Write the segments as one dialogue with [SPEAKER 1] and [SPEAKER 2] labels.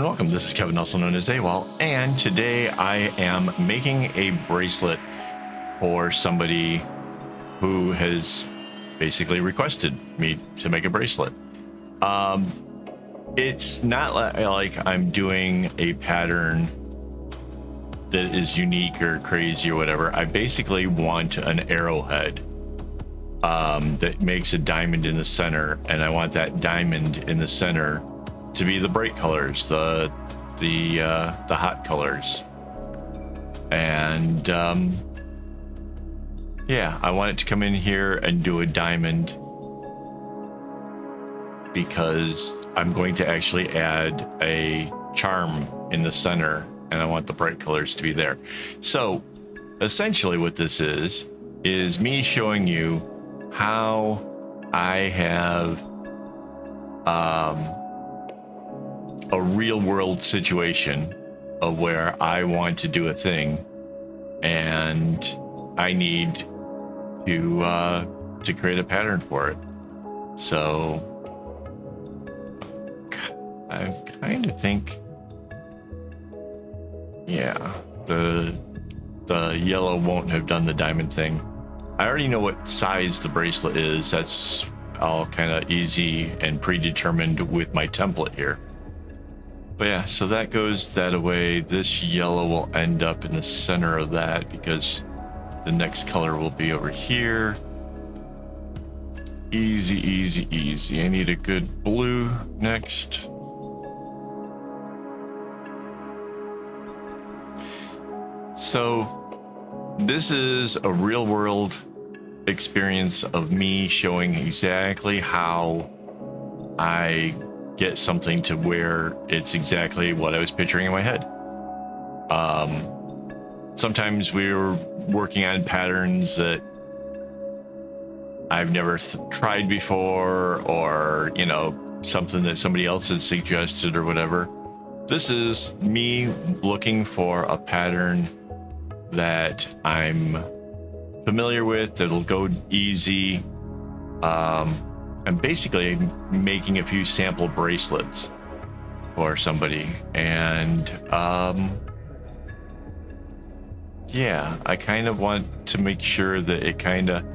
[SPEAKER 1] welcome. This is Kevin, also known as AKAAWOL, and today I am making a bracelet for somebody who has basically requested me to make a bracelet. It's not like I'm doing a pattern that is unique or crazy or whatever. I basically want an arrowhead that makes a diamond in the center, and I want that diamond in the center to be the bright colors, the hot colors, and yeah, I want it to come in here and do a diamond because I'm going to actually add a charm in the center, and I want the bright colors to be there. So essentially what this is me showing you how I have a real world situation of where I want to do a thing and I need to create a pattern for it. So I kind of think, yeah, the yellow won't have done the diamond thing. I already know what size the bracelet is. That's all kind of easy and predetermined with my template here. But yeah, so that goes that away. This yellow will end up in the center of that because the next color will be over here. Easy, easy, easy. I need a good blue next. So this is a real world experience of me showing exactly how I get something to where it's exactly what I was picturing in my head. Sometimes we're working on patterns that I've never tried before, or something that somebody else has suggested or whatever. This is me looking for a pattern that I'm familiar with, that'll go easy. I'm basically making a few sample bracelets for somebody, and yeah, I kind of want to make sure that it kind of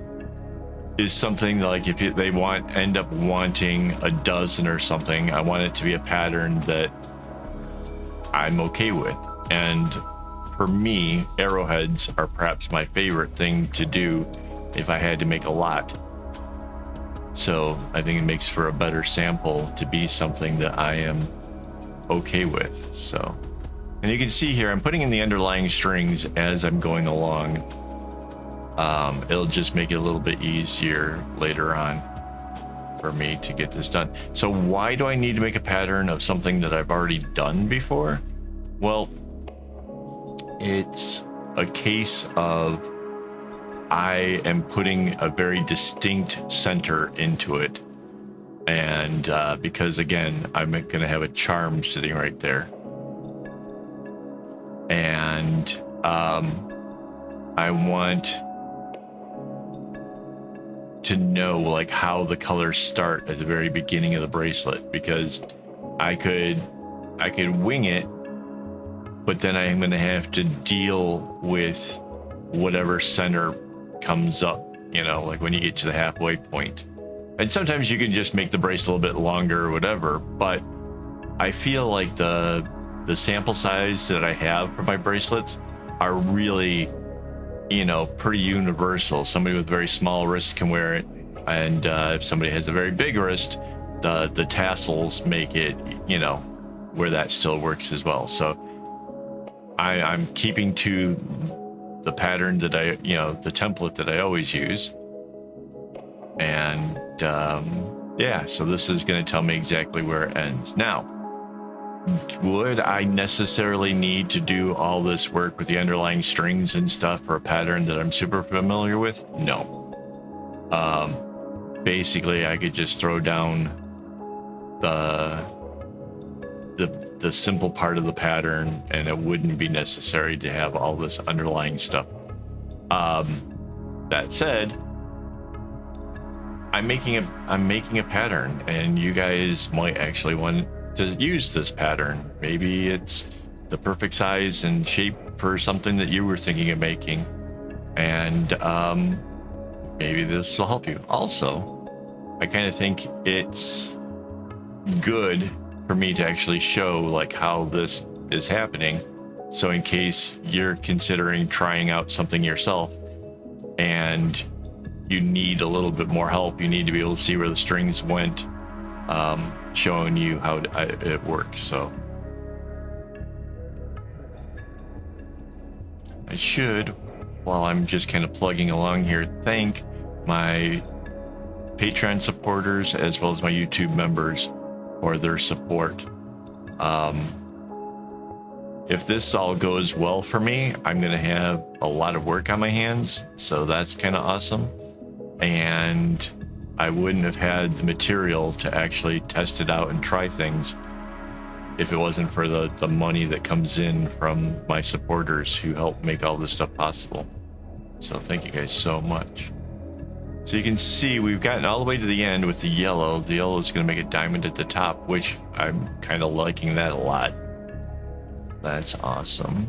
[SPEAKER 1] is something like if they end up wanting a dozen or something, I want it to be a pattern that I'm okay with. And for me, arrowheads are perhaps my favorite thing to do if I had to make a lot. So I think it makes for a better sample to be something that I am okay with. So, and you can see here, I'm putting in the underlying strings as I'm going along. It'll just make it a little bit easier later on for me to get this done. So why do I need to make a pattern of something that I've already done before? Well, it's a case of I am putting a very distinct center into it. And because again, I'm going to have a charm sitting right there. And I want to know like how the colors start at the very beginning of the bracelet, because I could wing it, but then I'm going to have to deal with whatever center comes up, like when you get to the halfway point. And sometimes you can just make the bracelet a little bit longer or whatever, but I feel like the sample size that I have for my bracelets are really, pretty universal. Somebody with very small wrists can wear it, and if somebody has a very big wrist, the tassels make it, where that still works as well. So I'm keeping to the pattern that the template that I always use. And yeah, so this is going to tell me exactly where it ends. Now, would I necessarily need to do all this work with the underlying strings and stuff for a pattern that I'm super familiar with? No. Basically, I could just throw down the simple part of the pattern, and it wouldn't be necessary to have all this underlying stuff. That said, I'm making a pattern, and you guys might actually want to use this pattern. Maybe it's the perfect size and shape for something that you were thinking of making, and maybe this will help you. Also, I kind of think it's good for me to actually show like how this is happening, so in case you're considering trying out something yourself and you need a little bit more help, you need to be able to see where the strings went, showing you how it works. So I should, while I'm just kind of plugging along here, thank my Patreon supporters as well as my YouTube members for their support. If this all goes well for me, I'm gonna have a lot of work on my hands, so that's kind of awesome. And I wouldn't have had the material to actually test it out and try things if it wasn't for the money that comes in from my supporters who help make all this stuff possible. So thank you guys so much. So you can see we've gotten all the way to the end with the yellow. The yellow is going to make a diamond at the top, which I'm kind of liking that a lot. That's awesome.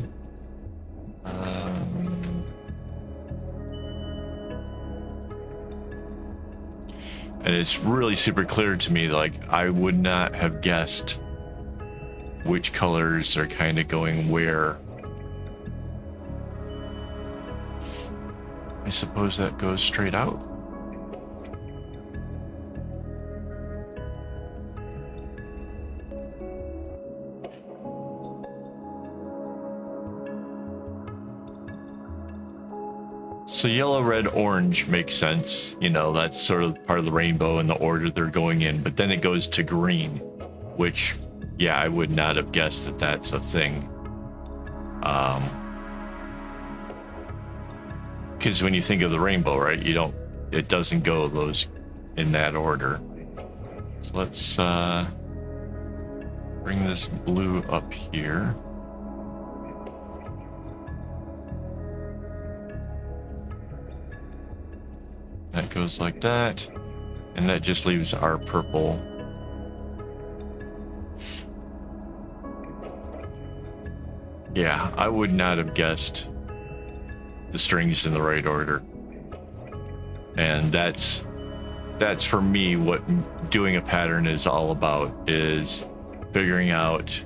[SPEAKER 1] And it's really super clear to me, like I would not have guessed which colors are kind of going where. I suppose that goes straight out. So yellow, red, orange makes sense. You know, that's sort of part of the rainbow and the order they're going in. But then it goes to green, which, yeah, I would not have guessed that that's a thing. Because when you think of the rainbow, right, it doesn't go those in that order. So let's bring this blue up here. That goes like that, and that just leaves our purple. Yeah, I would not have guessed the strings in the right order. And that's for me what doing a pattern is all about, is figuring out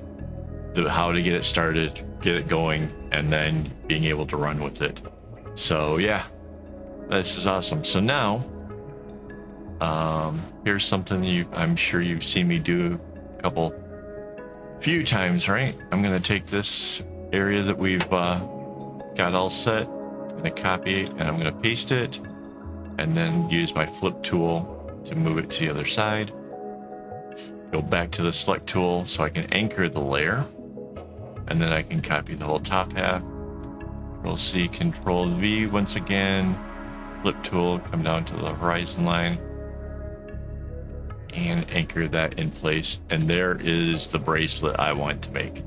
[SPEAKER 1] how to get it started, get it going, and then being able to run with it. So yeah. This is awesome. So now, here's something I'm sure you've seen me do a few times, right? I'm gonna take this area that we've got all set, I'm gonna copy it, and I'm gonna paste it, and then use my flip tool to move it to the other side. Go back to the select tool so I can anchor the layer, and then I can copy the whole top half. Control C, Control V once again. Flip tool, come down to the horizon line and anchor that in place, and there is the bracelet I want to make.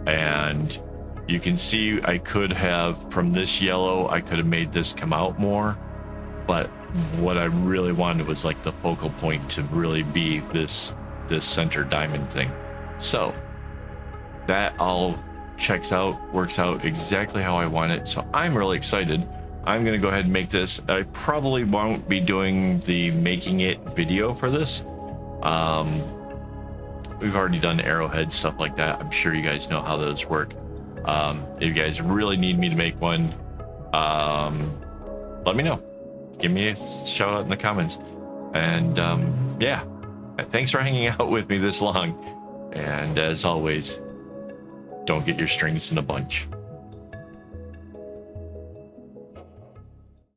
[SPEAKER 1] And you can see I could have, from this yellow, I could have made this come out more, but what I really wanted was like the focal point to really be this center diamond thing. So that all checks out, works out exactly how I want it. So I'm really excited. I'm gonna go ahead and make this. I probably won't be doing the making it video for this. We've already done Arrowhead, stuff like that. I'm sure you guys know how those work. If you guys really need me to make one, let me know. Give me a shout out in the comments. And yeah, thanks for hanging out with me this long. And as always, don't get your strings in a bunch.